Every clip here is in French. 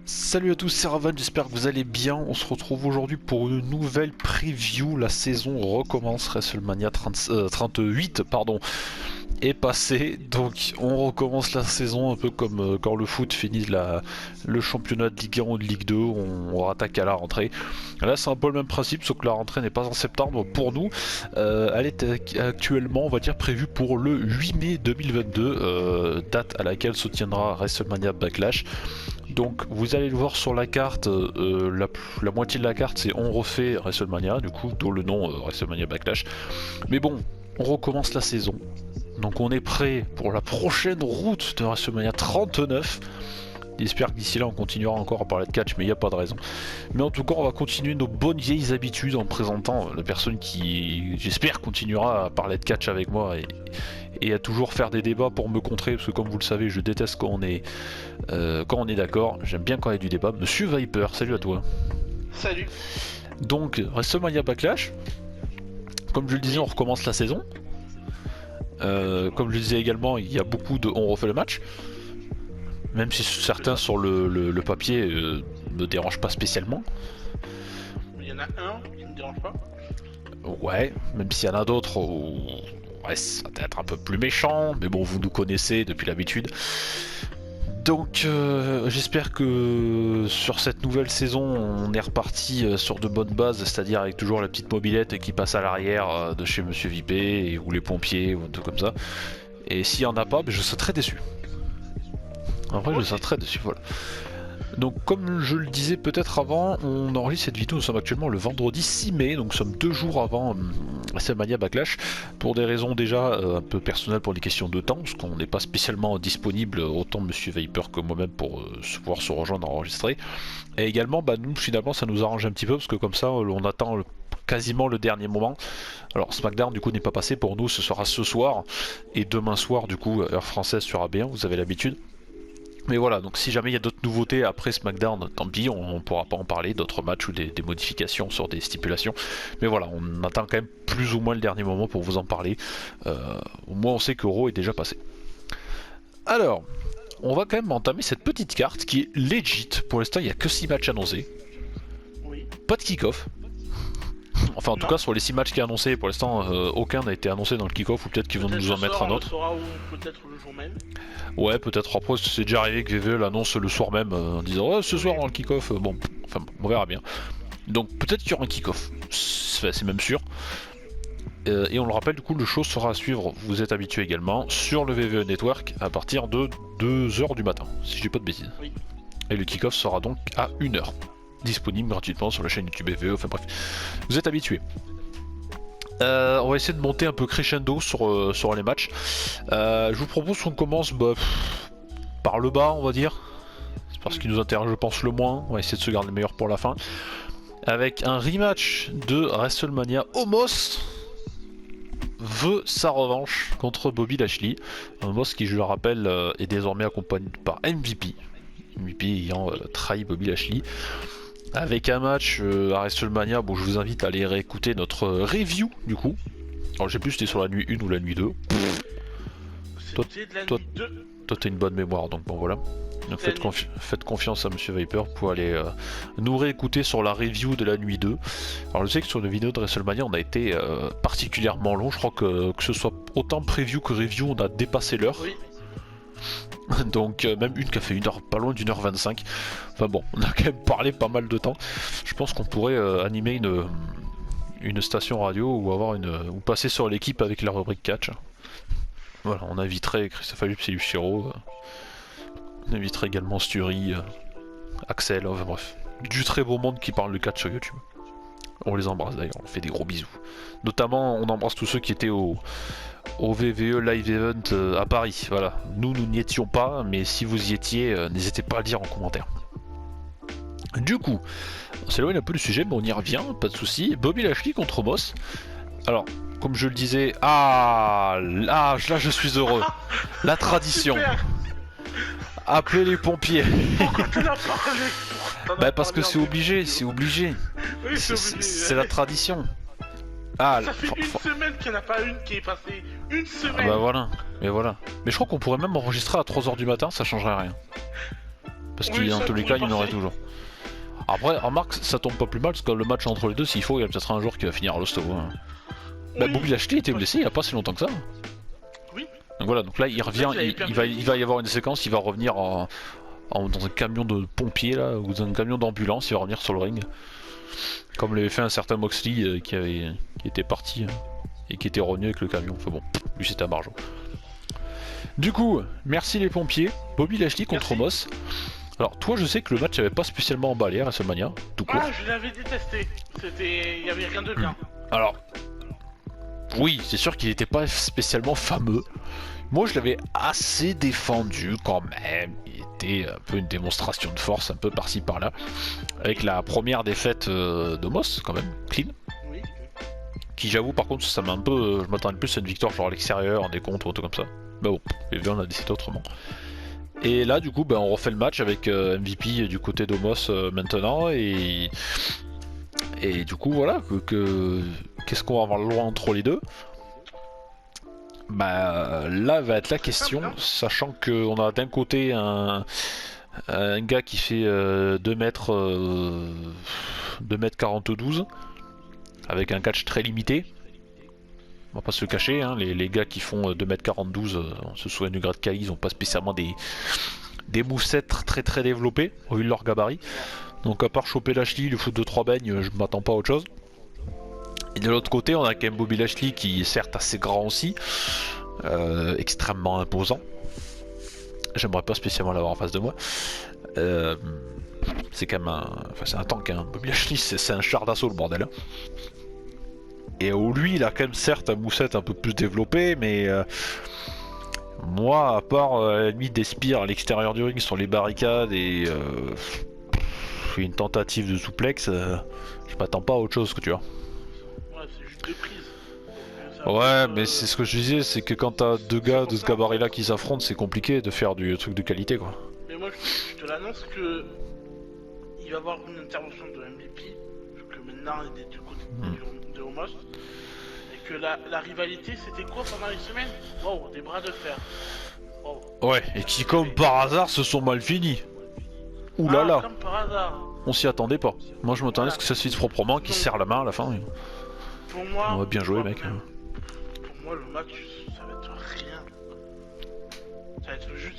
Salut à tous, c'est Ravan, j'espère que vous allez bien. On se retrouve aujourd'hui pour une nouvelle preview. La saison recommence, WrestleMania 38 pardon, est passé. Donc on recommence la saison un peu comme quand le foot finit le championnat de Ligue 1 ou de Ligue 2. On rattaque à la rentrée. Là c'est un peu le même principe, sauf que la rentrée n'est pas en septembre pour nous. Elle est actuellement, on va dire, prévue pour le 8 mai 2022, date à laquelle se tiendra WrestleMania Backlash. Donc vous allez le voir sur la carte, la moitié de la carte c'est on refait WrestleMania, du coup, d'où le nom WrestleMania Backlash. Mais bon, on recommence la saison. Donc on est prêt pour la prochaine route de WrestleMania 39. J'espère que d'ici là on continuera encore à parler de catch, mais il n'y a pas de raison. Mais en tout cas on va continuer nos bonnes vieilles habitudes en présentant la personne qui, j'espère, continuera à parler de catch avec moi et à toujours faire des débats pour me contrer, parce que comme vous le savez je déteste quand on est d'accord, j'aime bien quand il y a du débat. Monsieur Viper, salut à toi. Salut. Donc WrestleMania Backlash, comme je le disais on recommence la saison. Comme je le disais également, il y a beaucoup de on refait le match. Même si certains sur le papier me dérangent pas spécialement. Il y en a un qui ne me dérange pas. Ouais, même s'il y en a d'autres, ouais, ça va être un peu plus méchant, mais bon, vous nous connaissez depuis l'habitude. Donc j'espère que sur cette nouvelle saison, on est reparti sur de bonnes bases, c'est-à-dire avec toujours la petite mobilette qui passe à l'arrière de chez Monsieur Vipé, ou les pompiers, ou un truc comme ça. Et s'il n'y en a pas, je serais très déçu. En vrai, je serais très déçu, voilà. Donc comme je le disais peut-être avant, on enregistre cette vidéo, nous sommes actuellement le vendredi 6 mai, donc nous sommes 2 jours avant WrestleMania Backlash, pour des raisons déjà un peu personnelles, pour des questions de temps, parce qu'on n'est pas spécialement disponible, autant Monsieur Viper que moi-même, pour pouvoir se rejoindre enregistrer. Et également, nous finalement ça nous arrange un petit peu, parce que comme ça on attend quasiment le dernier moment. Alors SmackDown du coup n'est pas passé pour nous, ce sera ce soir, et demain soir du coup, heure française sur AB1, vous avez l'habitude. Mais voilà, donc si jamais il y a d'autres nouveautés après SmackDown, tant pis, on pourra pas en parler, d'autres matchs ou des modifications sur des stipulations. Mais voilà, on attend quand même plus ou moins le dernier moment pour vous en parler. Au moins on sait que Raw est déjà passé. Alors, on va quand même entamer cette petite carte qui est legit. Pour l'instant, il n'y a que 6 matchs annoncés. Oui. Pas de kick-off. Enfin, en tout cas, sur les 6 matchs qui sont annoncés, pour l'instant, aucun n'a été annoncé dans le kick-off, ou peut-être qu'ils vont nous en mettre un autre. Peut-être le jour même. Ouais, peut-être après, c'est déjà arrivé que VVE l'annonce le soir même en disant ouais, ce soir dans le kick-off. Bon, enfin, on verra bien. Donc peut-être qu'il y aura un kick-off, c'est même sûr. Et on le rappelle, du coup, le show sera à suivre, vous êtes habitués également, sur le VVE Network à partir de 2h du matin, si je dis pas de bêtises. Oui. Et le kick-off sera donc à 1h, disponible gratuitement sur la chaîne YouTube VVE, enfin bref, vous êtes habitués. On va essayer de monter un peu crescendo sur les matchs. Je vous propose qu'on commence par le bas, on va dire. C'est parce qu'il nous intéresse, je pense, le moins. On va essayer de se garder le meilleur pour la fin. Avec un rematch de WrestleMania. Omos veut sa revanche contre Bobby Lashley. Omos qui, je le rappelle, est désormais accompagné par MVP. MVP ayant trahi Bobby Lashley. Avec un match à WrestleMania, bon, je vous invite à aller réécouter notre review du coup. Alors, je sais plus si c'était sur la nuit 1 ou la nuit 2. C'était de la nuit 2. Toi, t'as une bonne mémoire, donc bon, voilà. Donc, faites confiance à Monsieur Viper pour aller nous réécouter sur la review de la nuit 2. Alors, je sais que sur une vidéo de WrestleMania, on a été particulièrement long. Je crois que ce soit autant preview que review, on a dépassé l'heure. Oui. Donc même une qui a fait une heure, pas loin d'une heure 25. Enfin bon, on a quand même parlé pas mal de temps. Je pense qu'on pourrait animer une station radio ou passer sur l'équipe avec la rubrique catch. Voilà, on inviterait Christophe Allups et Luchiro. On inviterait également Sturi, Axel, enfin bref. Du très beau monde qui parle de catch sur YouTube. On les embrasse d'ailleurs, on fait des gros bisous. Notamment, on embrasse tous ceux qui étaient au VVE Live Event à Paris. Voilà, nous n'y étions pas, mais si vous y étiez, n'hésitez pas à le dire en commentaire. Du coup, on s'éloigne un peu du sujet, mais on y revient, pas de soucis. Bobby Lashley contre Omos. Alors, comme je le disais, là je suis heureux. La tradition. Appelez les pompiers. Pourquoi tu l'as parlé? Parce que c'est obligé, c'est obligé. Oui, c'est la tradition. Ça fait une semaine qu'il n'y en a pas une qui est passée. Une semaine. Voilà, mais voilà. Mais je crois qu'on pourrait même enregistrer à 3h du matin, ça changerait rien. Parce Oui, qu'en ça tous les pourrait cas, il y en aurait passer. toujours. Après, remarque, ça tombe pas plus mal parce que le match entre les deux, s'il faut, il y a peut-être un jour qui va finir à l'hosto. Hein. Bah, Oui, Bobby Lashley était parce blessé il y a pas si longtemps que ça. oui. Donc voilà, donc là il En fait, revient, il avait perdu il va y avoir une séquence, il va revenir dans un camion de pompiers là, ou dans un camion d'ambulance, il va revenir sur le ring. Comme l'avait fait un certain Moxley qui était parti et qui était revenu avec le camion. Enfin bon, lui c'était un barjo. Du coup, merci les pompiers, Bobby Lashley contre Merci. Moss. Alors toi je sais que le match avait pas spécialement emballé à WrestleMania, tout court. Ah, je l'avais détesté. C'était... Il y avait rien de bien. Alors, oui, c'est sûr qu'il n'était pas spécialement fameux. Moi, je l'avais assez défendu quand même. Il était un peu une démonstration de force, un peu par-ci par-là. Avec la première défaite de Moss, quand même, clean. Oui. Qui, j'avoue, par contre, ça m'a un peu. Je m'attendais plus à une victoire, genre à l'extérieur, en décompte ou un truc comme ça. Mais bon, et bien, on a décidé autrement. Et là, du coup, ben, on refait le match avec MVP du côté d'Omos maintenant. Et du coup, voilà. Qu'est-ce qu'on va avoir le droit entre les deux? Bah là va être la question, sachant qu'on a d'un côté un gars qui fait 2 mètres 42 avec un catch très limité. On va pas se le cacher, hein, les gars qui font 2m42, on se souvient du grade Kali, ils ont pas spécialement des moussettes très très développées au vu de leur gabarit. Donc à part choper Lashley, le foot de 3 beignes, je m'attends pas à autre chose. Et de l'autre côté, on a quand même Bobby Lashley qui est certes assez grand aussi, extrêmement imposant. J'aimerais pas spécialement l'avoir en face de moi. C'est quand même c'est un tank, hein. Bobby Lashley, c'est un char d'assaut le bordel. Hein. Et lui, il a quand même certes un moussette un peu plus développé, mais moi, à part à la limite des spires à l'extérieur du ring sur les barricades et une tentative de souplex, je m'attends pas à autre chose que tu vois. Ouais, c'est juste deux prises. Ouais, mais c'est ce que je disais, c'est que quand t'as deux gars de ce gabarit-là qui s'affrontent, c'est compliqué de faire du truc de qualité, quoi. Mais moi, je te l'annonce que il va y avoir une intervention de MVP, que maintenant il est du côté de Homos, et que la rivalité, c'était quoi pendant les semaines? Wow, des bras de fer. Wow. Ouais, et qui comme par hasard se sont mal finis. Ouh là là, Comme par hasard. on s'y attendait pas. Moi je m'attendais à ce que ça se fasse proprement, qu'il se serre la main à la fin. Pour moi, Ouais, bien joué, mec. Pour moi, le match, ça va être rien. Ça va être juste,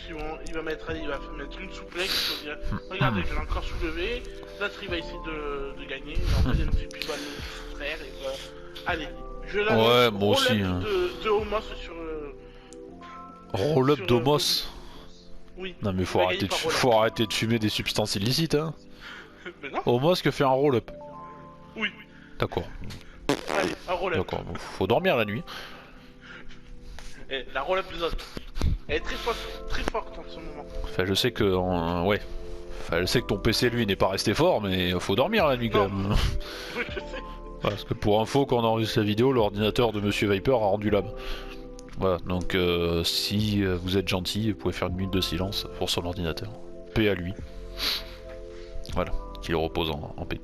il va mettre une souplex, il va dire, regardez, je l'ai encore soulevé, Lashley va essayer de gagner, il va envoyer un petit peu le frère, et voilà. Allez, je l'annonce. Ouais, moi aussi. Hein. De Homos sur... Roll-up sur, d'Homos. Oui. Non mais faut arrêter de fumer des substances illicites, hein. Mais non. Homos qui fait un roll-up. Oui. D'accord. Allez, un roll-up. D'accord, faut dormir la nuit. Et la roll-up des autres. Elle est très forte en ce moment. Enfin, je sais que... ouais. Enfin, je sais que ton PC, lui, n'est pas resté fort, mais faut dormir la nuit, quand même. Oui, je sais. Parce que pour info, quand on enregistre la vidéo, l'ordinateur de Monsieur Viper a rendu l'âme. Voilà, donc si vous êtes gentil, vous pouvez faire une minute de silence pour son ordinateur. Paix à lui. Voilà, qu'il repose en paix.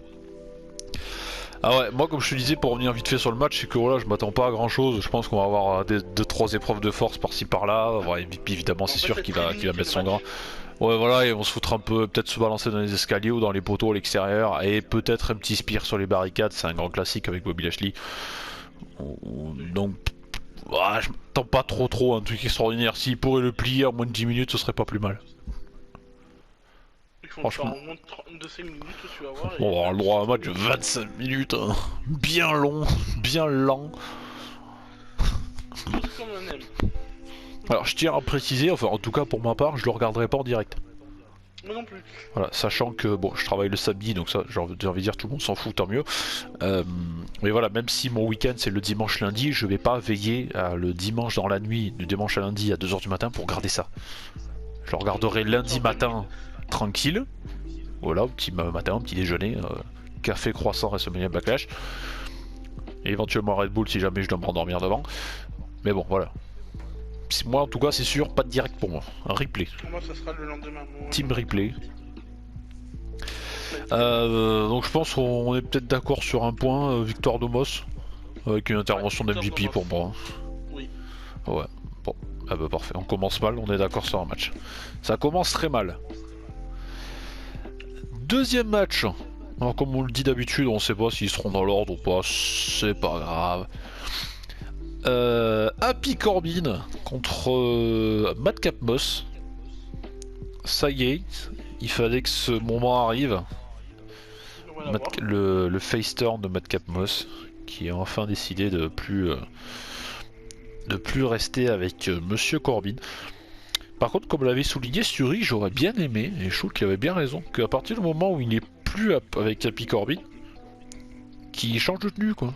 Ah ouais, moi comme je te disais, pour revenir vite fait sur le match, c'est que voilà, je m'attends pas à grand chose. Je pense qu'on va avoir 2-3 épreuves de force par-ci par-là. Ouais, évidemment, c'est sûr qu'il va mettre son grain. Ouais, voilà, et on se foutra un peu, peut-être se balancer dans les escaliers ou dans les poteaux à l'extérieur. Et peut-être un petit spear sur les barricades, c'est un grand classique avec Bobby Lashley. Donc, ouais, je m'attends pas trop à un truc extraordinaire. S'il pourrait le plier en moins de 10 minutes, ce serait pas plus mal. Franchement, en moins de 5 minutes, tu vas voir. On va avoir le droit à un match de 25 minutes, hein. Bien long, bien lent. Tout comme on aime. Alors je tiens à préciser, enfin en tout cas pour ma part, je le regarderai pas en direct. Moi non plus. Voilà, sachant que bon, je travaille le samedi, donc ça, j'ai envie de dire tout le monde s'en fout, tant mieux. Mais voilà, même si mon week-end c'est le dimanche lundi, je vais pas veiller le dimanche dans la nuit, du dimanche à lundi à 2h du matin pour regarder ça. Je le regarderai lundi matin, tranquille. Voilà, au petit matin, au petit déjeuner, café, croissant, WrestleMania Backlash. Et éventuellement Red Bull si jamais je dois me rendormir devant. Mais bon, voilà. Moi en tout cas c'est sûr, pas de direct pour moi, un replay. Pour moi ça sera le lendemain. Team replay. Donc je pense qu'on est peut-être d'accord sur un point, victoire d'Omos, avec une intervention d'MVP pour moi. Oui. Ouais, bon, ah bah parfait, on commence mal, on est d'accord sur un match. Ça commence très mal. Deuxième match. Alors comme on le dit d'habitude, on sait pas s'ils seront dans l'ordre ou pas, c'est pas grave. Happy Corbin contre Madcap Moss. Ça y est, il fallait que ce moment arrive. Le face turn de Madcap Moss, qui a enfin décidé de plus rester avec Monsieur Corbin. Par contre, comme l'avait souligné Suri, j'aurais bien aimé, et je trouve qu'il avait bien raison, qu'à partir du moment où il n'est plus avec Happy Corbin, qu'il change de tenue, quoi.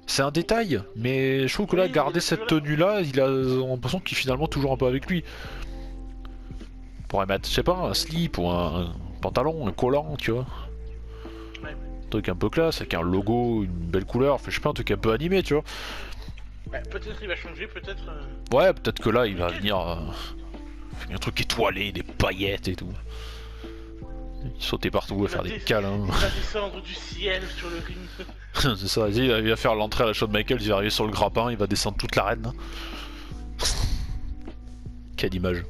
C'est un détail, mais je trouve que là, garder cette tenue-là, il a l'impression qu'il est finalement toujours un peu avec lui. On pourrait mettre, je sais pas, un slip ou un pantalon, un collant, tu vois. Ouais. Un truc un peu classe, avec un logo, une belle couleur, enfin, je sais pas, un truc un peu animé, tu vois. Ouais, peut-être il va changer, peut-être... Ouais, peut-être que là, il va venir... un truc étoilé, des paillettes et tout. Sauter partout et faire des câlins. Il va descendre du ciel sur le ring. C'est ça, il va faire l'entrée à la Shawn Michaels, il va arriver sur le grappin, il va descendre toute l'arène. Quelle image.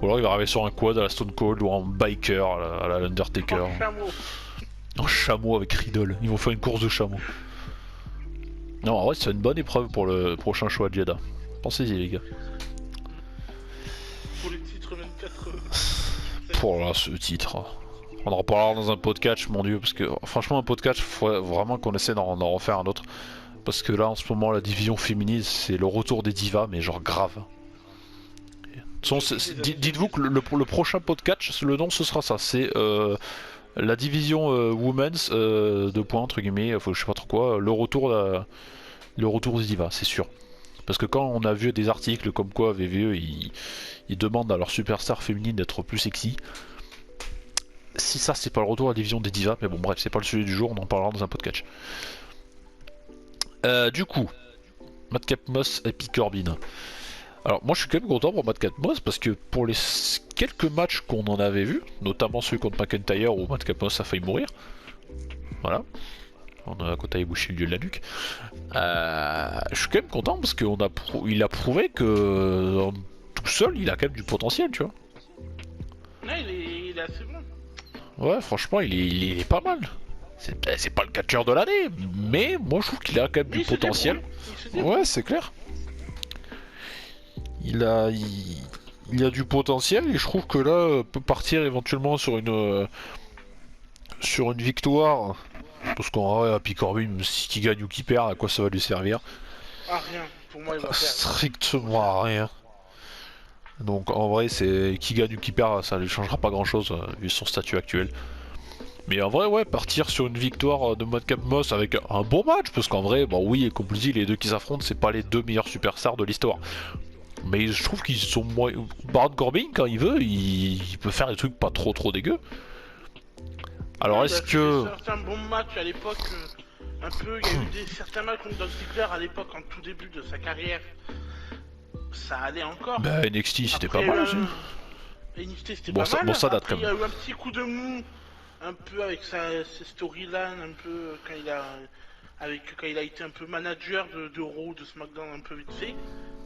Ou alors il va arriver sur un quad à la Stone Cold ou en biker à la Undertaker. En chameau. En chameau avec Riddle, ils vont faire une course de chameau. Non, en vrai, c'est une bonne épreuve pour le prochain show à Jeddah. Pensez-y, les gars. Pour les titres 24. Pour là, ce titre. On en reparlera dans un podcast, mon dieu, parce que franchement, un podcast, faut vraiment qu'on essaie d'en refaire un autre. Parce que là, en ce moment, la division féminine, c'est le retour des divas, mais genre grave. Dites-vous que le prochain podcast, le nom, ce sera ça. C'est la division Women's, deux points, entre guillemets, je sais pas trop quoi, le retour des divas, c'est sûr. Parce que quand on a vu des articles comme quoi VVE, ils demandent à leur superstar féminine d'être plus sexy. Si ça c'est pas le retour à la division des divas, mais bon bref, c'est pas le sujet du jour, on en parlera dans un podcast. Du coup, Madcap Moss et Happy Corbin. Alors moi je suis quand même content pour Madcap Moss parce que pour les quelques matchs qu'on en avait vu, notamment celui contre McIntyre où Madcap Moss a failli mourir, voilà, on a côté bouché le lieu de la nuque. Je suis quand même content parce qu'il a prouvé que tout seul il a quand même du potentiel, tu vois. Ouais, il est assez bon. Ouais, franchement, il est pas mal. C'est pas le catcheur de l'année, mais moi je trouve qu'il a quand même du potentiel. Ouais, c'est clair. Il a du potentiel et je trouve que là peut partir éventuellement sur une victoire. Parce qu'en vrai, Happy Corbin, si qui gagne ou qui perd, à quoi ça va lui servir? Ah, rien. Pour moi, il va perdre. Strictement à rien. Donc en vrai, c'est qui gagne ou qui perd, ça lui changera pas grand chose vu son statut actuel. Mais en vrai, ouais, partir sur une victoire de Madcap Moss avec un bon match, parce qu'en vrai, bon oui, et comme je dis, les deux qui s'affrontent, c'est pas les deux meilleurs superstars de l'histoire. Mais je trouve qu'ils sont moins... Baron Corbin, quand il veut, il peut faire des trucs pas trop dégueux. Alors Ouais, est-ce que... C'est un bon match à l'époque, un peu, il y a eu certains matchs contre Dolph Ziggler à l'époque, en tout début de sa carrière. Ça allait encore. Bah NXT c'était pas Après, mal aussi. NXT c'était Bon, pas mal. bon, ça date Après, quand il y même. a eu un petit coup de mou, un peu avec ses storylines, un peu quand il a été un peu manager de Raw, de SmackDown un peu vite fait.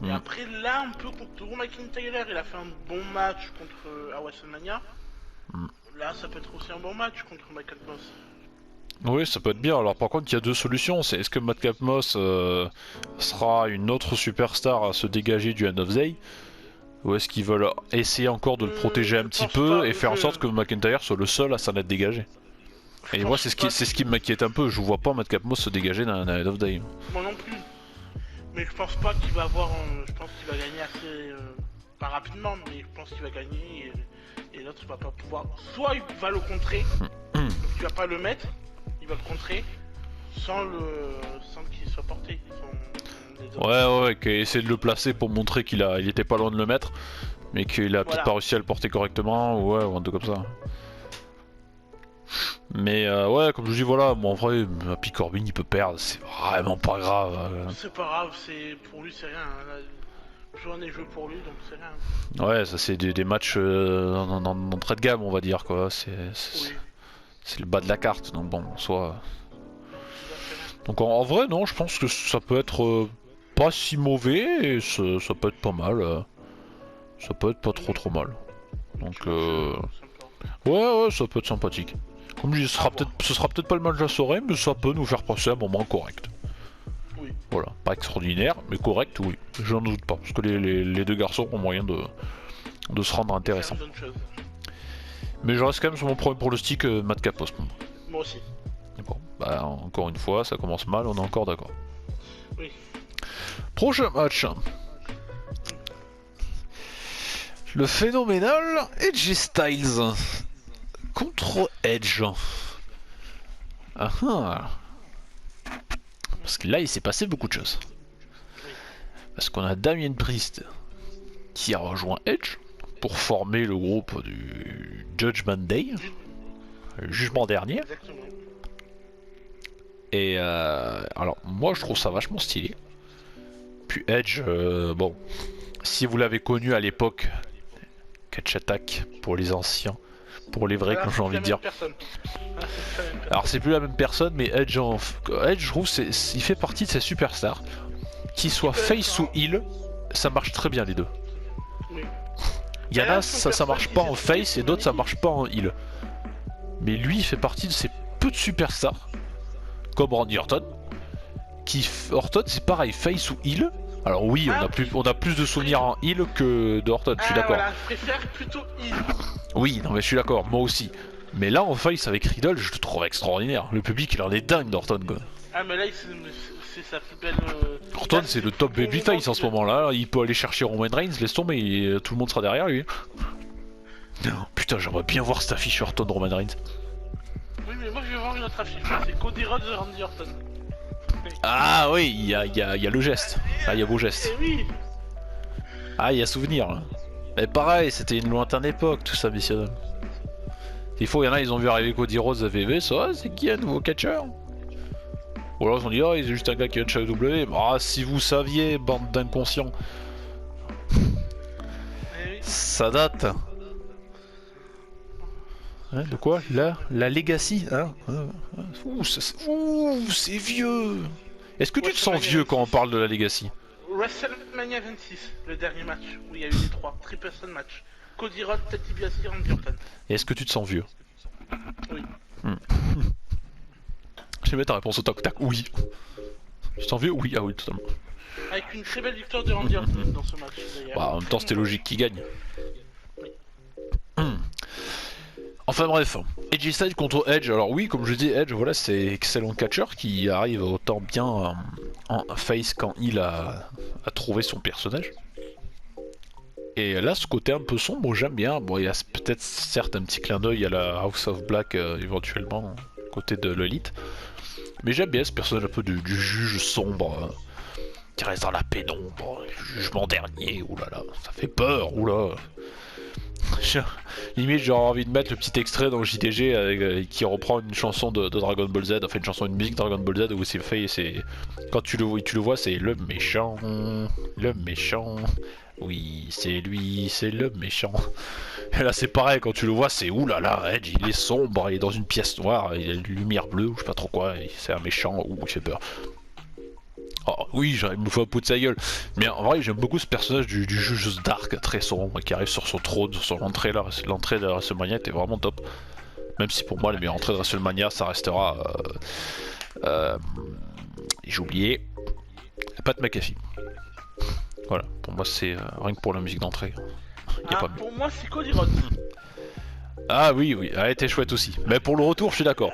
Et après là, un peu contre Drew McIntyre, il a fait un bon match contre à WrestleMania. Là, ça peut être aussi un bon match contre Madcap Moss. Oui, ça peut être bien. Alors par contre, il y a deux solutions. C'est est-ce que Madcap Moss sera une autre superstar à se dégager du End of Day, ou est-ce qu'ils veulent essayer encore de le protéger un petit peu et faire en sorte que McIntyre soit le seul à s'en être dégagé? Et moi, c'est ce qui m'inquiète un peu. Je vois pas Madcap Moss se dégager d'un End of Day. Moi non plus. Mais je pense pas qu'il va avoir. Je pense qu'il va gagner assez. Pas rapidement, mais je pense qu'il va gagner et l'autre va pas pouvoir. Soit il va le contrer, donc tu vas pas le mettre, il va le contrer sans qu'il soit porté. Ouais, essayer de le placer pour montrer il était pas loin de le mettre, mais qu'il a peut-être pas réussi à le porter correctement, ouais, ou un truc comme ça. Mais ouais, comme je vous dis, voilà, bon, en vrai, Happy Corbin il peut perdre, c'est vraiment pas grave. C'est pas grave, pour lui c'est rien. Hein. J'en ai joué pour lui, donc c'est rien. Ouais, ça c'est des matchs d'entrée de gamme, on va dire, quoi. C'est le bas de la carte, donc bon, soit. Donc en vrai, non, je pense que ça peut être pas si mauvais, et ça peut être pas mal. Ça peut être pas trop mal. Donc Ouais, ça peut être sympathique. Comme je dis, À voir. ce sera peut-être pas le match de la soirée, mais ça peut nous faire passer un moment correct. Oui. Voilà, pas extraordinaire, mais correct, oui. Je n'en doute pas, parce que les deux garçons ont moyen de se rendre intéressant. Faire une bonne chose. Mais je reste quand même sur mon premier pronostic, Madcap Osmond. Moi aussi. Bon, bah encore une fois, ça commence mal, on est encore d'accord. Oui. Prochain match. Le phénoménal Edge Styles contre Edge. Ah ah. Parce que là, il s'est passé beaucoup de choses. Parce qu'on a Damien Priest qui a rejoint Edge pour former le groupe du Judgment Day, le jugement dernier. Exactement. Et alors, moi, je trouve ça vachement stylé. Puis Edge, bon, si vous l'avez connu à l'époque, Catch Attack pour les anciens, pour les vrais, comme j'ai envie de dire. Alors c'est plus la même personne, mais Edge, Edge je trouve, il fait partie de ces superstars. Qu'il soit face ou heel, ça marche très bien les deux. Oui. Il y en a, ça marche pas en face et d'autres ça marche pas en heel. Mais lui, il fait partie de ces peu de superstars, comme Randy Orton. Orton, c'est pareil, face ou heel. Alors oui, on a plus de souvenirs en heel que de Orton, je suis d'accord. Voilà, je préfère plutôt heel. Oui, non mais je suis d'accord, moi aussi. Mais là, en face avec Riddle, je le trouve extraordinaire. Le public, il en est dingue d'Orton, quoi. Ah mais là, c'est sa plus belle... Orton, c'est le top babyface en ce moment-là. Il peut aller chercher Roman Reigns, laisse tomber, tout le monde sera derrière lui. Putain, j'aimerais bien voir cette affiche Orton Roman Reigns. Oui, mais moi je vais voir une autre affiche. C'est Cody Rhodes et Randy Orton. Ah oui, il y a le geste. Ah, il y a beau geste. Eh oui. Ah, il y a souvenir. Là. Mais pareil, c'était une lointaine époque, tout ça, messieurs. Il y en a, ils ont vu arriver Cody Rhodes à VV, ça, c'est qui un nouveau catcheur? Ou alors ils ont dit, oh, c'est juste un gars qui vient de chez AEW. Ah, si vous saviez, bande d'inconscients. Eh oui. Ça date. Hein, de quoi? La Legacy, hein? Ouh, c'est vieux. Est-ce que tu te sens vieux quand on parle de la Legacy? WrestleMania 26, le dernier match où il y a eu les trois triple threat match. Cody Rhodes, Ted DiBiase, Randy Orton. Et est-ce que tu te sens vieux? Oui. Je vais mettre ta réponse au tac tac. Oui. Tu te sens vieux? Oui, ah oui, totalement. Avec une très belle victoire de Randy Orton dans ce match d'ailleurs. Bah, en même temps, c'était logique qu'il gagne. Enfin bref, Edge Styles contre Edge. Alors oui, comme je dis, Edge, voilà, c'est excellent catcher qui arrive autant bien en face quand il a trouvé son personnage. Et là, ce côté un peu sombre, j'aime bien. Bon, il y a peut-être certes un petit clin d'œil à la House of Black éventuellement, côté de l'élite. Mais j'aime bien ce personnage un peu du juge sombre qui reste dans la pénombre, jugement dernier. Oulala, ça fait peur, oula. Limite j'aurais envie de mettre le petit extrait dans le JTG qui reprend une chanson de Dragon Ball Z, enfin une musique Dragon Ball Z où c'est fait, c'est quand tu le vois c'est le méchant, oui c'est lui, c'est le méchant. Et là c'est pareil, quand tu le vois c'est oulala, Edge il est sombre, il est dans une pièce noire, il a une lumière bleue ou je sais pas trop quoi, c'est un méchant, ou il fait peur. Oh, oui, il me faut un pot de sa gueule. Mais en vrai, j'aime beaucoup ce personnage du juge dark, très sombre, qui arrive sur son trône, sur l'entrée là. L'entrée de WrestleMania était vraiment top. Même si pour moi, les meilleures entrées de WrestleMania, ça restera. J'ai oublié. Pat McAfee. Voilà, pour moi, c'est rien que pour la musique d'entrée. Pour moi, c'est Cody Rhodes. Ah oui, elle était chouette aussi. Mais pour le retour, je suis d'accord.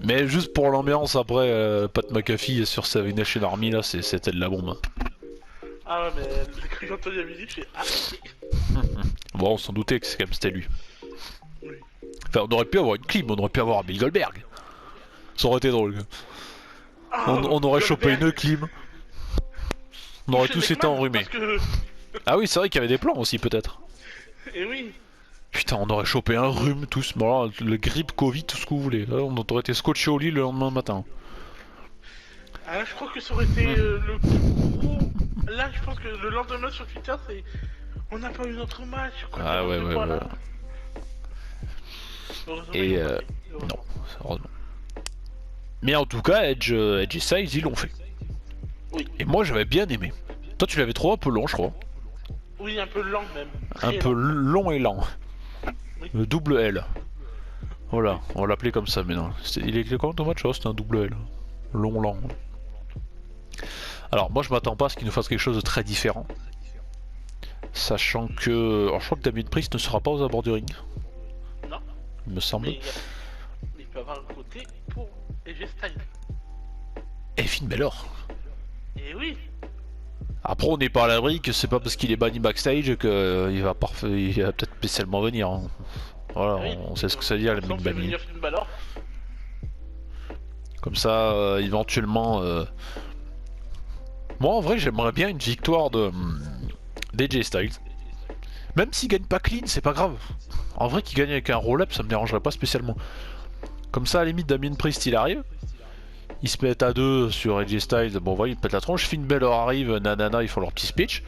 Mais juste pour l'ambiance, après, Pat McAfee sur sa Nation Army, là, c'était de la bombe. Ah ouais, mais quand j'ai entendu la musique, j'ai Bon, on s'en doutait que c'était lui. Oui. Enfin, on aurait pu avoir une clim, on aurait pu avoir Bill Goldberg. Ça aurait été drôle. On aurait chopé une clim. On aurait tous été enrhumés. Ah oui, c'est vrai qu'il y avait des plans aussi, peut-être. Et oui. Putain, on aurait chopé un rhume tous. Bon, alors, le grippe, Covid, tout ce que vous voulez. Là, on aurait été scotché au lit le lendemain matin. Ah là, je crois que ça aurait été le gros. Là, je pense que le lendemain sur Twitter, c'est. On n'a pas eu notre match. Quoi, ah ouais. Et non, heureusement. Mais en tout cas, Edge et Styles, ils l'ont fait. Oui. Et moi, j'avais bien aimé. Toi, tu l'avais trouvé un peu long, je crois. Oui, un peu lent même. Un peu long et lent. Oui. Le double L. Voilà, on va l'appeler comme ça maintenant. Il est comment ton match? Oh, c'était un double L. Long lent. Alors moi je m'attends pas à ce qu'il nous fasse quelque chose de très différent. Sachant que... Alors je crois que Damien Priest ne sera pas aux abords du ring. Non. Il me semble. Mais il peut avoir un côté pour AJ Styles. Et Finn Balor. Et oui. Après on n'est pas à l'abri que c'est pas parce qu'il est banni backstage qu'il va, il va peut-être spécialement venir. Hein. Voilà, Oui, on sait ce que ça veut dire, les mecs bannis. Finn Balor. Comme ça, éventuellement... Moi en vrai j'aimerais bien une victoire de d'AJ Styles. Même s'il gagne pas clean, c'est pas grave. En vrai qu'il gagne avec un roll-up, ça me dérangerait pas spécialement. Comme ça à la limite Damien Priest il arrive. Ils se mettent à deux sur AJ Styles, bon voilà, ils pètent la tronche, Finn Balor arrive, nanana, ils font leur petit speech.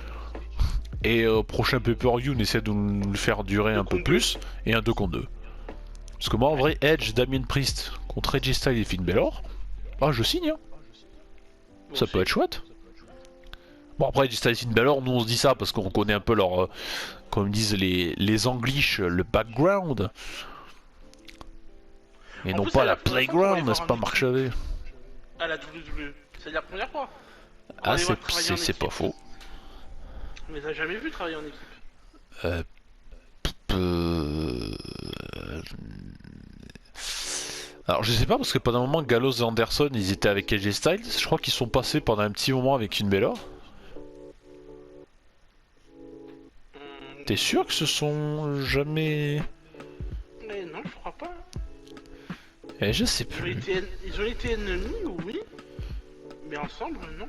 Et au prochain pay-per-view, on essaie de nous le faire durer un peu plus, et un 2 contre 2. Parce que moi en vrai, Edge, Damien Priest contre AJ Styles et Finn Balor, ah je signe hein. Ça peut être chouette. Bon après AJ Styles et Finn Balor, nous on se dit ça parce qu'on connaît un peu leur, comme disent les Anglish, le background. Et non pas la playground, n'est-ce pas Marc Chavet? À la WWE, c'est la première fois. Ah c'est pas faux. Mais t'as jamais vu travailler en équipe? Alors je sais pas parce que pendant un moment Gallows et Anderson ils étaient avec AJ Styles, je crois qu'ils sont passés pendant un petit moment avec Finn Balor. T'es sûr que ce sont jamais... Mais non, je crois pas. Eh je sais plus. Ils ont été ennemis, oui. Mais ensemble, non.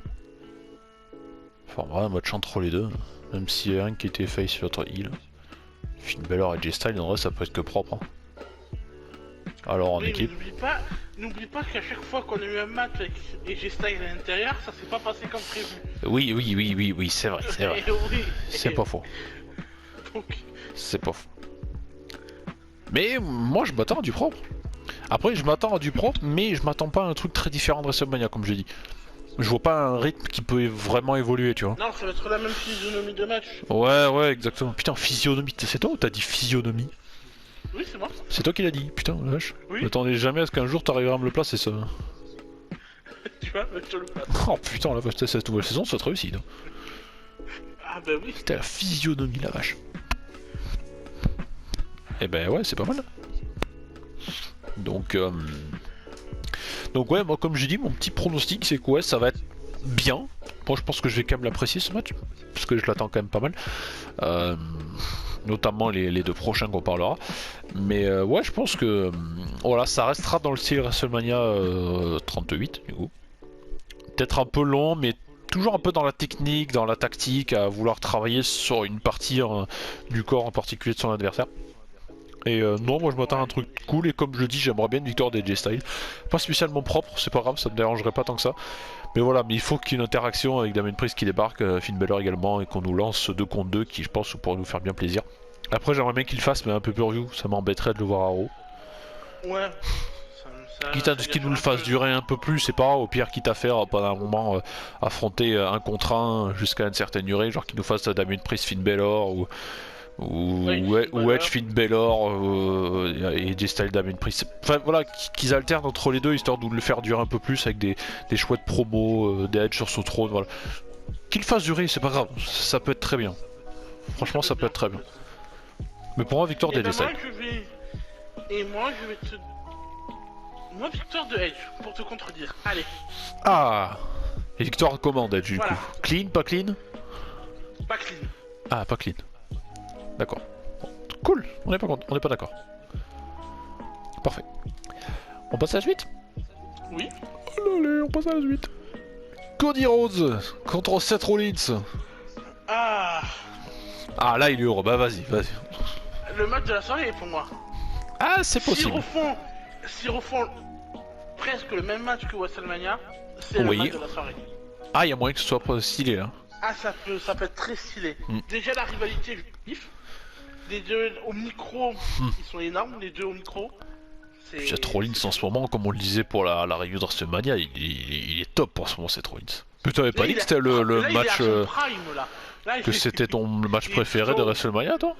Enfin en vrai un match entre les deux, même si y a un qui était face sur l'autre heal. Finn Balor et AJ Styles en vrai ça peut être que propre. Hein. Alors en équipe. N'oublie pas qu'à chaque fois qu'on a eu un match avec AJ Styles à l'intérieur, ça s'est pas passé comme prévu. Oui, c'est vrai, c'est vrai. Oui. C'est pas faux. Donc... C'est pas faux. Mais moi je m'attends à du propre. Après je m'attends à du propre, mais je m'attends pas à un truc très différent de WrestleMania comme je dis. Je vois pas un rythme qui peut vraiment évoluer, tu vois. Non, ça va être la même physionomie de match. Ouais, exactement. Putain, physionomie, c'est toi ou t'as dit physionomie? Oui, c'est moi. C'est toi qui l'as dit, putain, la vache. Oui. Je m'attendais jamais à ce qu'un jour t'arriveras à me le placer, ça. Tu vois, je te le place. Oh putain, la vache, cette nouvelle saison, ça va être réussi. Là. Ah bah oui. C'était la physionomie, la vache. Eh ben ouais, c'est pas mal. Donc ouais, moi comme j'ai dit, mon petit pronostic c'est que ouais, ça va être bien. Moi je pense que je vais quand même l'apprécier ce match, parce que je l'attends quand même pas mal. Notamment les deux prochains qu'on parlera. Mais ouais, je pense que voilà, ça restera dans le style WrestleMania 38 du coup. Peut-être un peu long, mais toujours un peu dans la technique, dans la tactique, à vouloir travailler sur une partie du corps en particulier de son adversaire. Et non, moi je m'attends à un truc cool, et comme je dis, j'aimerais bien une victoire d'AJ Styles. Pas spécialement propre, c'est pas grave, ça me dérangerait pas tant que ça. Mais voilà, mais il faut qu'il y ait une interaction avec Damien Priest qui débarque, Finn Balor également, et qu'on nous lance ce 2 contre 2 qui je pense pourrait nous faire bien plaisir. Après j'aimerais bien qu'il fasse, mais un peu pay-per-view, ça m'embêterait de le voir à Raw. Ouais. Quitte à ce qu'il nous le fasse durer un peu plus, c'est pas grave, au pire quitte à faire pendant un moment affronter un contre un jusqu'à une certaine durée, genre qu'il nous fasse Damien Priest, Finn Balor ou Edge, Finn Balor et AJ Styles, Damien Priest. Enfin voilà, qu'ils alternent entre les deux histoire de nous le faire durer un peu plus avec des chouettes promos, des Edge sur son trône, voilà. Qu'il fasse durer, c'est pas grave, ça peut être très bien. Franchement, ça peut être très bien. Mais pour moi, victoire d'AJ Styles. Et moi, je vais te... Moi, victoire de Edge, pour te contredire. Allez. Ah. Et victoire comment d'Edge du coup? Clean, pas clean? Pas clean. Ah, pas clean. D'accord. Cool, on n'est pas d'accord. Parfait. On passe à la suite? Oui. Allez, on passe à la suite. Cody Rhodes contre Seth Rollins. Ah. Ah, là il est heureux, bah vas-y. Le match de la soirée est pour moi. Ah, c'est possible. S'ils refont presque le même match que WrestleMania, c'est le match de la soirée. Ah, il y a moyen que ce soit stylé là. Ah, ça peut être très stylé. Déjà, la rivalité, je kiffe. Les deux au micro, ils sont énormes, les deux au micro. Seth Rollins en ce moment, comme on le disait pour la review de WrestleMania, il est top en ce moment, Seth Rollins. Mais t'avais pas dit que c'était le match. Que c'était ton match préféré de WrestleMania, toi?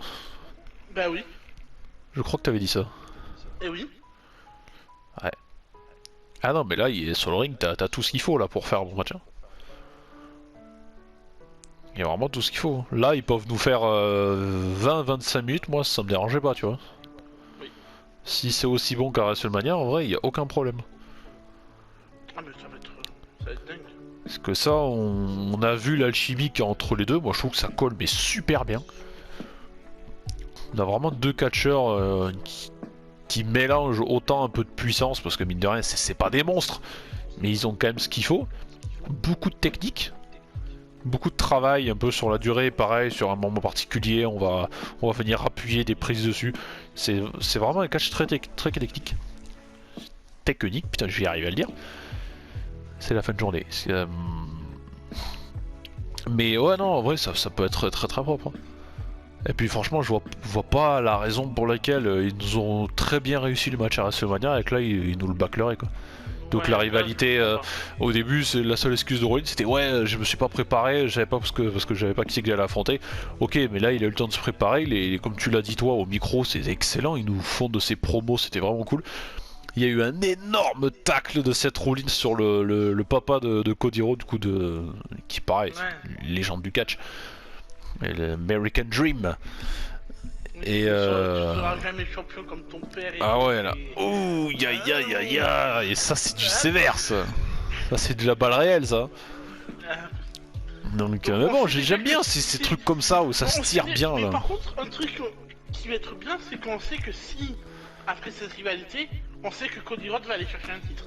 Bah oui. Je crois que t'avais dit ça. Eh oui. Ouais. Ah non, mais là, sur le ring, t'as tout ce qu'il faut là pour faire un bon match. Hein. Il y a vraiment tout ce qu'il faut. Là, ils peuvent nous faire 20-25 minutes, moi ça me dérangeait pas, tu vois. Oui. Si c'est aussi bon qu'à WrestleMania, en vrai, il y a aucun problème. Ah mais ça va être dingue. Parce que ça, on a vu l'alchimie qu'il y a entre les deux. Moi, je trouve que ça colle, mais super bien. On a vraiment deux catcheurs qui mélangent autant un peu de puissance, parce que mine de rien, c'est pas des monstres, mais ils ont quand même ce qu'il faut. Beaucoup de technique, beaucoup de travail un peu sur la durée, pareil, sur un moment particulier, on va venir appuyer des prises dessus. C'est vraiment un catch très technique. Technique, putain, je vais y arriver à le dire. C'est la fin de journée. Mais ouais, non, en vrai, ça peut être très très propre. Hein. Et puis franchement, je vois pas la raison pour laquelle ils nous ont très bien réussi le match à WrestleMania et que là, ils nous le bâcleraient, quoi. Donc Ouais, la rivalité, au début, c'est la seule excuse de Rollins, c'était ouais, je me suis pas préparé, j'avais pas parce que j'avais pas qui c'est que j'allais affronter. Ok, mais là, il a eu le temps de se préparer. Comme tu l'as dit toi au micro, c'est excellent. Ils nous font de ces promos, c'était vraiment cool. Il y a eu un énorme tacle de Seth Rollins sur le papa de Cody Rhodes, du coup qui pareil, légende du catch, l'American Dream. Et tu seras jamais champion comme ton père. Ah ouais là. Ouh ya. Et ça c'est du sévère ça. Ça c'est de la balle réelle ça. Donc mais bon j'aime bien ces trucs comme ça où ça se tire bien mais là. Par contre un truc qui va être bien c'est qu'on sait que si après cette rivalité on sait que Cody Rhodes va aller chercher un titre.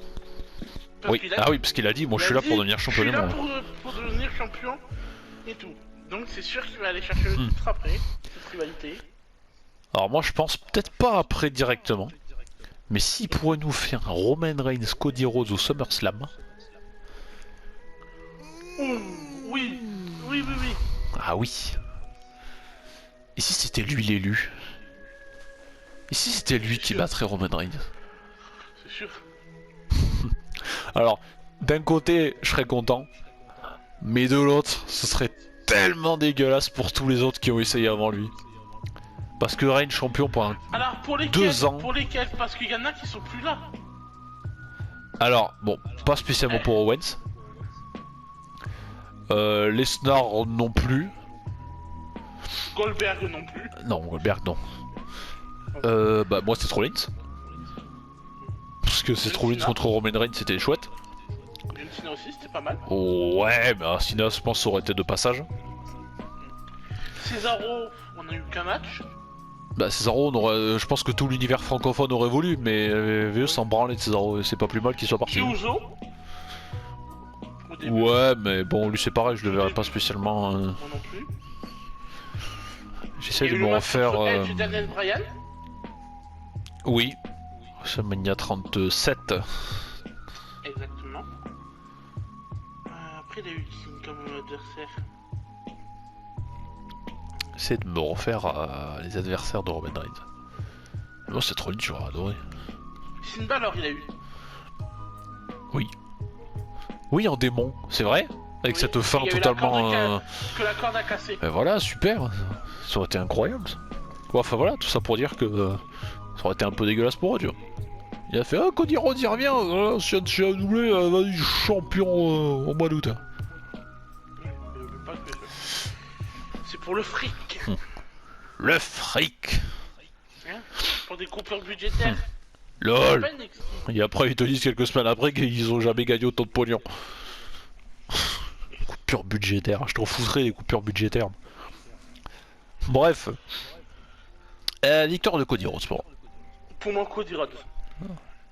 Oui, oui parce qu'il a dit moi je suis là pour devenir champion du monde. Je suis là pour devenir champion et tout. Donc c'est sûr qu'il va aller chercher le titre après cette rivalité. Alors moi je pense peut-être pas après directement, mais s'il pourrait nous faire un Roman Reigns, Cody Rhodes au SummerSlam. Oui. Ah oui. Et si c'était lui l'élu? Et si c'était lui qui battrait Roman Reigns? C'est sûr. Alors, d'un côté je serais content, mais de l'autre ce serait tellement dégueulasse pour tous les autres qui ont essayé avant lui. Parce que Reigns champion pendant pour 2 ans. Pour lesquels? Parce qu'il y en a qui sont plus là. Alors, bon, pas spécialement pour Owens. Lesnar non plus. Goldberg non plus. Non, Goldberg non. Bah moi c'est Rollins. Parce que c'est Rollins contre Roman Reigns, c'était chouette. John Cena aussi, c'était pas mal. Oh, ouais, mais Cena je pense ça aurait été de passage. Cesaro, on a eu qu'un match. Bah Cesaro, je pense que tout l'univers francophone aurait voulu, mais VE s'en branler de Cesaro, c'est pas plus mal qu'il soit parti. Uso. Ouais, mais bon, lui c'est pareil, je le verrais pas spécialement. Moi non plus. J'essaie de me refaire. Daniel Bryan. Oui, WrestleMania 37. Exactement. Après, il a eu qui comme adversaire? J'essaie de me refaire les adversaires de Roman Reigns. Moi, c'est trop lit, j'aurais adoré. Finn Balor, il a eu. Oui. Oui, en démon, c'est vrai. Avec cette fin totalement. Que la corde a cassé. Et voilà, super. Ça aurait été incroyable. Enfin voilà, tout ça pour dire que ça aurait été un peu dégueulasse pour eux, tu vois. Il a fait ah Cody Rhodes il revient, si un doublé, vas-y champion au mois d'août. C'est pour le fric. Le fric. Hein, pour des coupures budgétaires. LOL. Et après ils te disent quelques semaines après qu'ils ont jamais gagné autant de pognon. Coupures budgétaires, je t'en foutrais des coupures budgétaires. Bref. Victoire de Cody Rhodes pour moi. Pour moi, Cody Rhodes.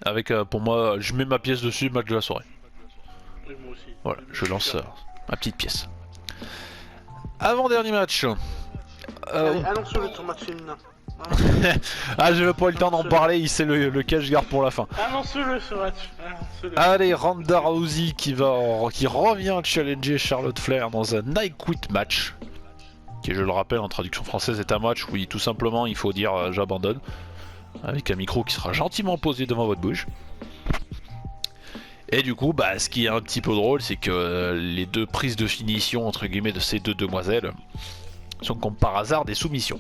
Avec, pour moi, je mets ma pièce dessus, match de la soirée. Oui, moi aussi. Voilà, je lance ma petite pièce. Avant-dernier match. Allez, annonce-le ton match féminin. Ah, j'ai pas eu le temps d'en parler, il sait lequel je garde pour la fin. Annonce-le ce match. Allez, Ronda Rousey qui revient challenger Charlotte Flair dans un I Quit match. Qui, je le rappelle, en traduction française, est un match où tout simplement il faut dire j'abandonne. Avec un micro qui sera gentiment posé devant votre bouche. Et du coup, bah, ce qui est un petit peu drôle, c'est que les deux prises de finition entre guillemets de ces deux demoiselles sont comme par hasard des soumissions.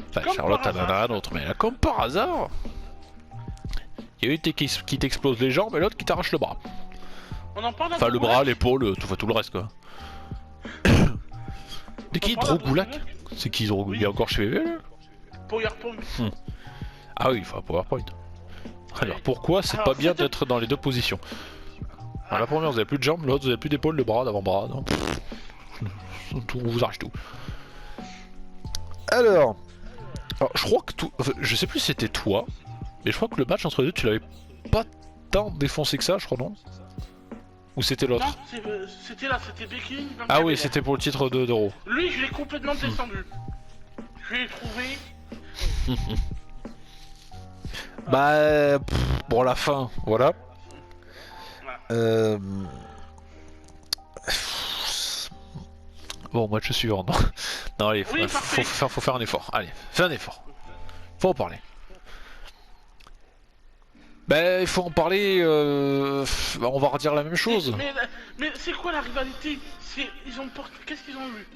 Enfin, comme Charlotte en a un autre, mais là, comme par hasard, Il y a une qui t'explose les jambes et l'autre qui t'arrache le bras. On en parle. Enfin le bras, l'épaule, tout le reste quoi. De qui Drogulak? C'est qui Drogulak? Il est encore chez VV là? PowerPoint. Ah oui, enfin PowerPoint. Alors pourquoi c'est pas bien d'être dans les deux positions? Alors, la première vous avez plus de jambes, l'autre vous avez plus d'épaule, de bras, d'avant-bras. On vous arrache tout. Alors je crois que tout... Enfin, je sais plus si c'était toi, mais je crois que le match entre les deux tu l'avais pas tant défoncé que ça, je crois, non? Ou c'était l'autre? Non, c'était là, c'était Becky. Ah oui, c'était pour le titre d'Euro. Lui, je l'ai complètement descendu. Je l'ai trouvé. Bah... pour la fin, voilà. Bon, match suivant, non? Non, allez, faut faire un effort. Allez, fais un effort. Faut en parler. Bah, il faut en parler. On va redire la même chose. Mais c'est quoi la rivalité? Ils ont porté. Qu'est-ce qu'ils ont eu?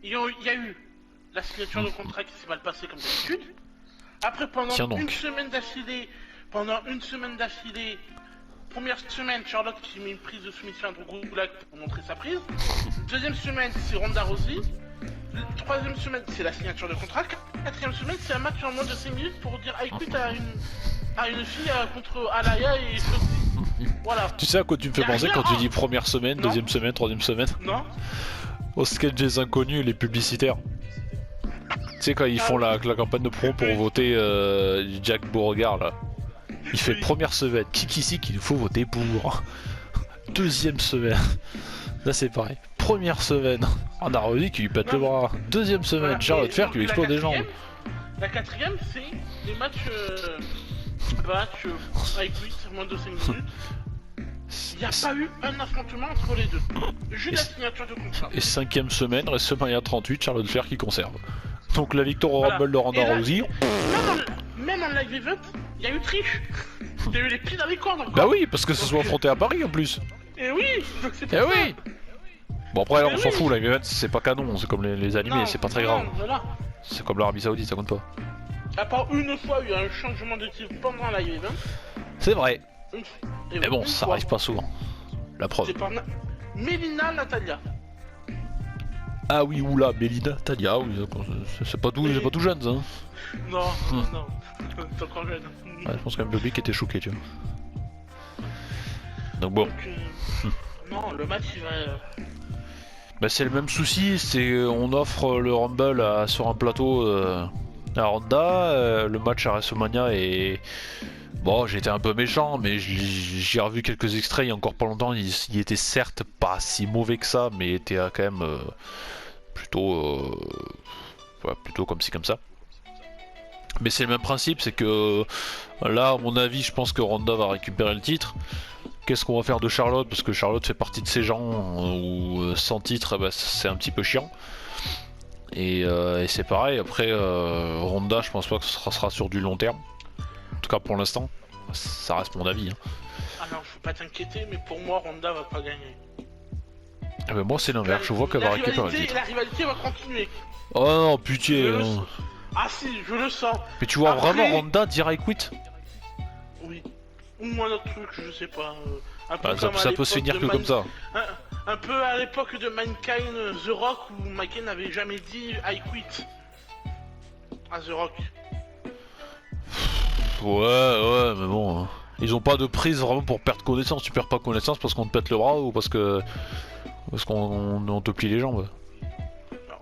Il y a eu la signature de contrat qui s'est mal passée comme d'habitude. Après, pendant une semaine d'affilée, première semaine, Charlotte qui met une prise de soumission à Drogulak pour montrer sa prise. Deuxième semaine, c'est Ronda Rousey. Troisième semaine, c'est la signature de contrat. Quatrième semaine, c'est un match en moins de 5 minutes pour dire écoute à une fille contre Alaya et Flotsy. Voilà. Tu sais à quoi tu me fais penser quand tu dis première semaine, deuxième semaine, troisième semaine? Non. Au sketch des inconnus, les publicitaires. Tu sais quand ils font la campagne de promo pour voter Jack Beauregard là. Il fait première semaine, qui sait qu'il faut voter pour? Deuxième semaine, là c'est pareil. Première semaine, Ronda Rousey qui lui pète le bras. Deuxième semaine, Charlotte Flair qui lui explose les jambes. La quatrième, c'est les matchs avec lui, sur moins de 5 minutes. Il n'y a pas eu un affrontement entre les deux. Juste la signature de contrat. Et cinquième semaine, WrestleMania 38, Charlotte Flair qui conserve. Donc la victoire au Rumble de Ronda Rousey. Même en live event, il y a eu triche. Il y a eu les pieds dans les cordes encore. Bah oui, parce que ce soit affronté à Paris en plus. Et oui, donc c'est pour ça. Oui. Bon après on s'en fout, live event c'est pas canon, c'est comme les animés, c'est pas très grave. Voilà. C'est comme l'Arabie Saoudite, ça compte pas. À part une fois, il y a eu un changement de titre pendant un live event. C'est vrai. Mais bon, ça arrive pas souvent. La preuve. C'est pas Melina Natalia. Ah oui, oula, Melina Natalia, oui, c'est pas tout jeune ça. Non, non, t'es encore jeune. Ouais, je pense que même le public était choqué, tu vois. Donc bon. Non, le match il va... Bah c'est le même souci, c'est on offre le Rumble sur un plateau à Ronda, le match à WrestleMania et... Bon, j'ai été un peu méchant, mais j'ai revu quelques extraits il y a encore pas longtemps, il était certes pas si mauvais que ça, mais était quand même plutôt comme ci comme ça. Mais c'est le même principe, c'est que là, à mon avis, je pense que Ronda va récupérer le titre. Qu'est-ce qu'on va faire de Charlotte? Parce que Charlotte fait partie de ces gens où sans titre, bah, c'est un petit peu chiant. Et c'est pareil, après Ronda, je pense pas que ce sera sur du long terme. En tout cas pour l'instant, ça reste mon avis. Ah non, faut pas t'inquiéter, mais pour moi, Ronda va pas gagner. Ah bah moi c'est l'inverse, je vois qu'elle va récupérer le titre. La rivalité va continuer. Oh non, putain. Ah si, je le sens. Mais tu vois vraiment Ronda dire I quit? Oui. Ou un autre truc, je sais pas. Un peu ça peut se finir que comme ça. Un peu à l'époque de Mankind, The Rock, où Mankind n'avait jamais dit I quit. À The Rock. Ouais, mais bon. Ils ont pas de prise vraiment pour perdre connaissance. Tu perds pas connaissance parce qu'on te pète le bras ou parce qu'on te plie les jambes.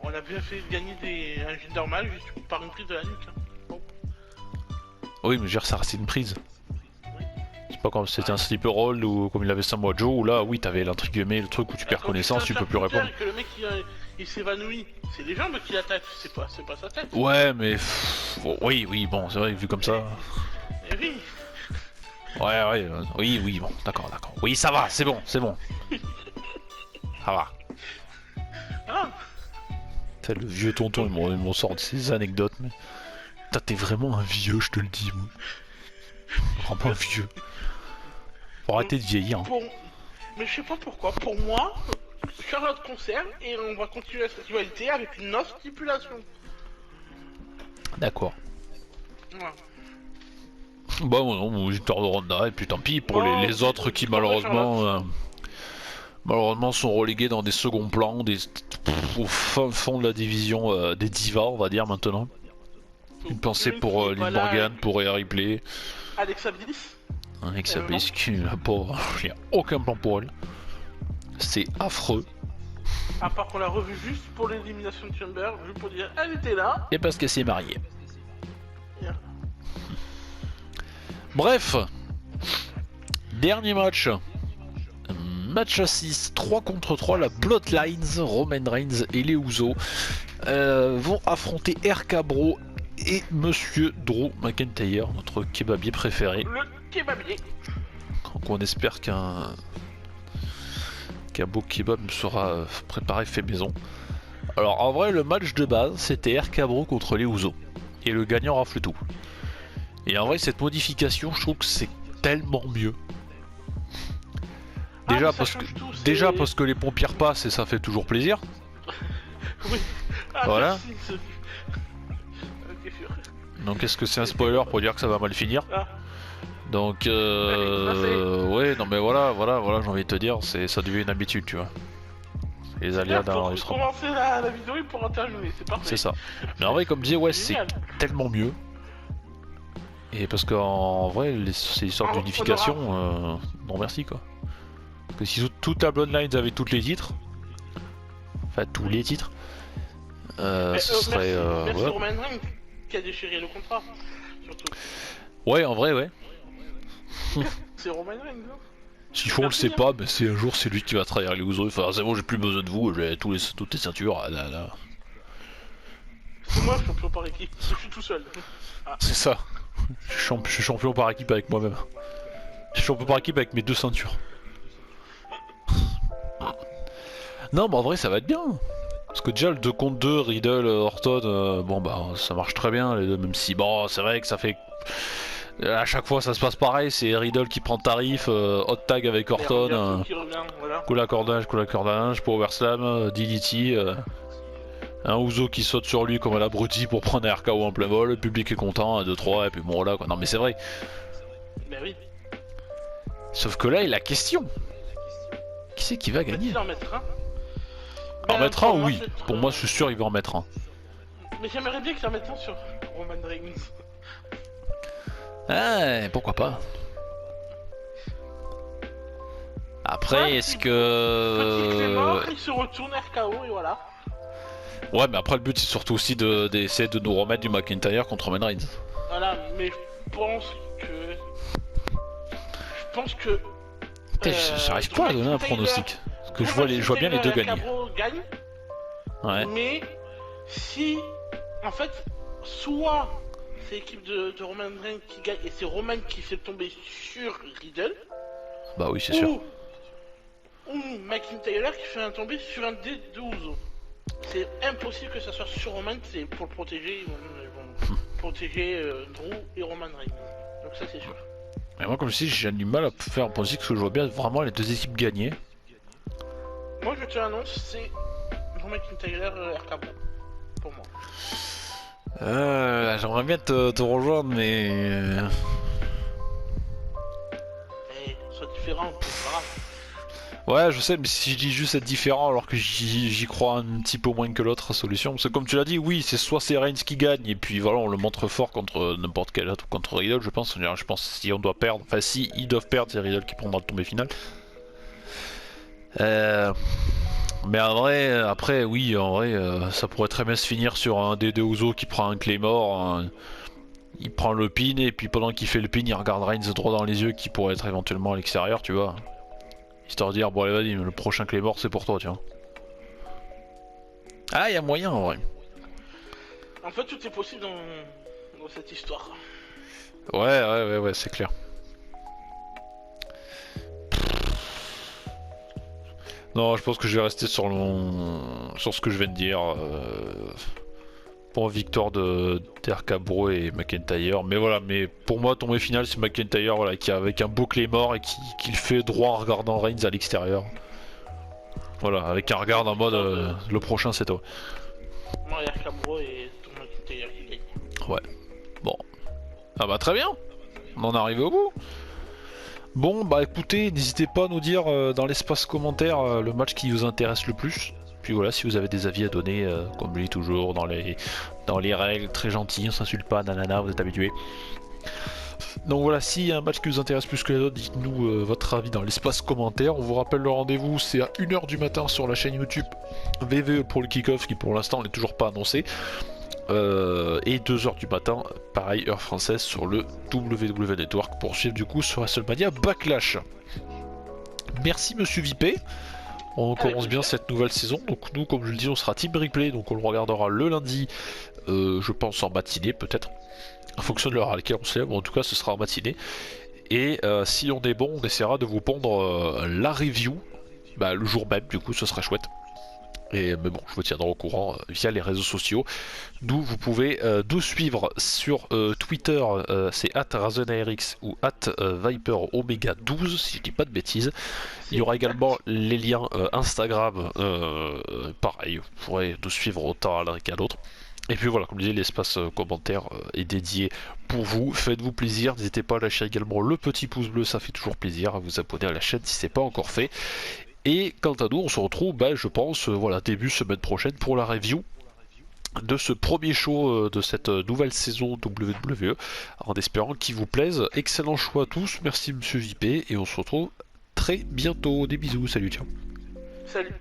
On a bien fait gagner un jeu normal juste par une prise de la nuque. Bon. Oui, mais je veux dire, ça reste une prise. Oui. C'est pas comme si c'était un sleeper roll ou comme il avait Samoa Joe où là, oui, t'avais l'intrigué, le truc où tu perds connaissance, tu peux plus répondre. Que le mec il s'évanouit, c'est les jambes qui l'attaquent, c'est pas sa tête. Ouais, mais oui, bon, c'est vrai, vu comme ça. Et oui. Oui, bon, d'accord. Oui, ça va, c'est bon. Ça va. Ah. Le vieux tonton, il m'en sort de ces anecdotes, mais... T'es vraiment un vieux, je te le dis, moi. Vraiment un vieux. Faut arrêter de vieillir. Mais je sais pas pourquoi, pour moi, Charlotte conserve et on va continuer cette rivalité avec une autre stipulation. D'accord. Voilà. Bah non, victoire de Ronda, et puis tant pis pour Non, les autres qui malheureusement malheureusement sont relégués dans des seconds plans, au fin fond de la division des divas, on va dire maintenant. Une pensée pour Liv Morgan, pour Rhea Ripley. Alexa Bliss. Alexa Bliss qui n'a pas... Il n'y a aucun plan pour elle. C'est affreux. À part qu'on l'a revue juste pour l'élimination de Chamber, juste pour dire elle était là. Et parce qu'elle s'est mariée. Yeah. Bref. Dernier match. Match à 6, 3 contre 3, la Bloodlines, Roman Reigns et les Usos vont affronter RK Bro et Monsieur Drew McIntyre, notre kebabier préféré. Le kebabier. Donc on espère qu'un beau kebab sera préparé fait maison. Alors en vrai le match de base c'était RK Bro contre les Usos et le gagnant rafle tout. Et en vrai cette modification je trouve que c'est tellement mieux. Déjà, parce que les pompiers repassent et ça fait toujours plaisir. Oui. Ah, voilà. Merci. Okay, sure. Donc est-ce que c'est un spoiler pour dire que ça va mal finir? Donc ouais non mais voilà j'ai envie de te dire ça devient une habitude tu vois. Les aléas d'un enregistrement. Pour commencer la vidéo et pour en terminer, c'est parfait. C'est ça. Mais en vrai comme je disais ouais c'est tellement mieux. Et parce qu'en vrai ces histoires d'unification non merci quoi. Parce que si toute la Bloodlines avait tous les titres, enfin tous les titres, ce serait. Merci ouais. Roman Reigns qui a déchiré le contrat, surtout. Ouais, en vrai, ouais. C'est Roman Reigns, hein. Si on le sait pas, mais c'est un jour c'est lui qui va trahir les Usos. Enfin, c'est bon, j'ai plus besoin de vous, j'ai toutes les ceintures. Là. C'est moi champion par équipe, je suis tout seul. Ah. C'est ça. Je suis champion par équipe avec moi-même. Je suis champion par équipe avec mes 2 ceintures. Non, mais en vrai, ça va être bien. Parce que déjà, le 2 contre 2, Riddle, Orton, bon bah ça marche très bien les deux, même si bon, c'est vrai que ça fait. À chaque fois, ça se passe pareil, c'est Riddle qui prend tarif, hot tag avec Orton, coup la cordage, Power Slam, DDT, un Uso qui saute sur lui comme un abruti pour prendre un RKO en plein vol, le public est content, 1, 2, 3, et puis bon voilà quoi. Non mais c'est vrai. Mais oui. Sauf que là, il y a la question. Qui c'est qui va gagner? En mettre un. En mettre un, oui. Pour moi, je suis sûr, il va en mettre un. Mais j'aimerais bien qu'il en mette un sur Roman Reigns. Ah, pourquoi pas. Après, est-ce que... Petit mort, il se retourne RKO et voilà. Ouais, mais après, le but, c'est surtout aussi d'essayer de nous remettre du McIntyre contre Roman Reigns. Voilà, mais je pense que... J'arrive pas à donner un pronostic. Parce que je vois bien les deux gagner. Gagne, ouais. Mais si, en fait, soit c'est l'équipe de Roman Reigns qui gagne et c'est Roman qui fait tomber sur Riddle. Bah oui, c'est sûr. Ou McIntyre qui fait un tomber sur un des deux Usos. C'est impossible que ça soit sur Roman, c'est pour le protéger, ils vont protéger Drew et Roman Reigns. Donc ça c'est sûr. Mais moi comme je dis, j'ai du mal à faire un pronostic parce que je vois bien vraiment les deux équipes gagner. Moi je te l'annonce, c'est Drew McIntyre RK pour moi. J'aimerais bien te rejoindre mais... Sois différent, c'est pas grave. Ouais, je sais, mais si je dis juste être différent alors que j'y crois un petit peu moins que l'autre solution, parce que comme tu l'as dit, oui, soit c'est Reigns qui gagne et puis voilà, on le montre fort contre n'importe quel autre, contre Riddle, je pense. Je pense que si on doit perdre, enfin si ils doivent perdre, c'est Riddle qui prendra le tombé final. Mais en vrai, après, oui, en vrai, ça pourrait très bien se finir sur un des deux Usos qui prend un Claymore, il prend le pin et puis pendant qu'il fait le pin, il regarde Reigns droit dans les yeux qui pourrait être éventuellement à l'extérieur, tu vois. Histoire de dire, bon allez vas-y, le prochain Claymore c'est pour toi, tiens. Ah, il y a moyen en vrai. En fait, tout est possible dans cette histoire. Ouais, c'est clair. Non, je pense que je vais rester sur ce que je viens de dire. Pour victoire de RK Bro et McIntyre. Mais voilà, mais pour moi, tombé final, c'est McIntyre voilà, qui avec un beau Claymore et qui le fait droit en regardant Reigns à l'extérieur. Voilà, avec un regard en mode le prochain c'est toi. Moi, RK Bro et ton McIntyre qui gagne. Ouais, bon. Ah bah très bien. On en arrive au bout. Bon, bah écoutez, n'hésitez pas à nous dire dans l'espace commentaire le match qui vous intéresse le plus. Puis voilà, si vous avez des avis à donner, comme je dis toujours, dans les règles, très gentil, on s'insulte pas, nanana, vous êtes habitués. Donc voilà, s'il y a un match qui vous intéresse plus que les autres, dites-nous votre avis dans l'espace commentaire. On vous rappelle le rendez-vous, c'est à 1h du matin sur la chaîne YouTube VVE pour le kick-off, qui pour l'instant n'est toujours pas annoncé. Et 2h du matin, pareil, heure française, sur le WWE Network pour suivre du coup sur WrestleMania Backlash. Merci Monsieur Vipé. On commence bien cette nouvelle saison. Donc nous, comme je le dis, on sera Team Replay, donc on le regardera le lundi, je pense en matinée peut-être. En fonction de l'heure à laquelle on se lève, en tout cas ce sera en matinée. Et si on est bon, on essaiera de vous pondre la review le jour même, du coup ce sera chouette. Mais bon, je vous tiendrai au courant via les réseaux sociaux. D'où vous pouvez nous suivre sur Twitter, c'est @RazenARX ou @ViperOmega12, si je dis pas de bêtises. Il y aura également les liens Instagram, pareil, vous pourrez nous suivre autant à l'un qu'à l'autre. Et puis voilà, comme je disais, l'espace commentaire est dédié pour vous. Faites-vous plaisir, n'hésitez pas à lâcher également le petit pouce bleu, ça fait toujours plaisir, à vous abonner à la chaîne si ce n'est pas encore fait. Et quant à nous, on se retrouve, je pense, début semaine prochaine pour la review de ce premier show de cette nouvelle saison WWE, en espérant qu'il vous plaise. Excellent choix à tous, merci Monsieur JP, et on se retrouve très bientôt. Des bisous, salut, ciao. Salut.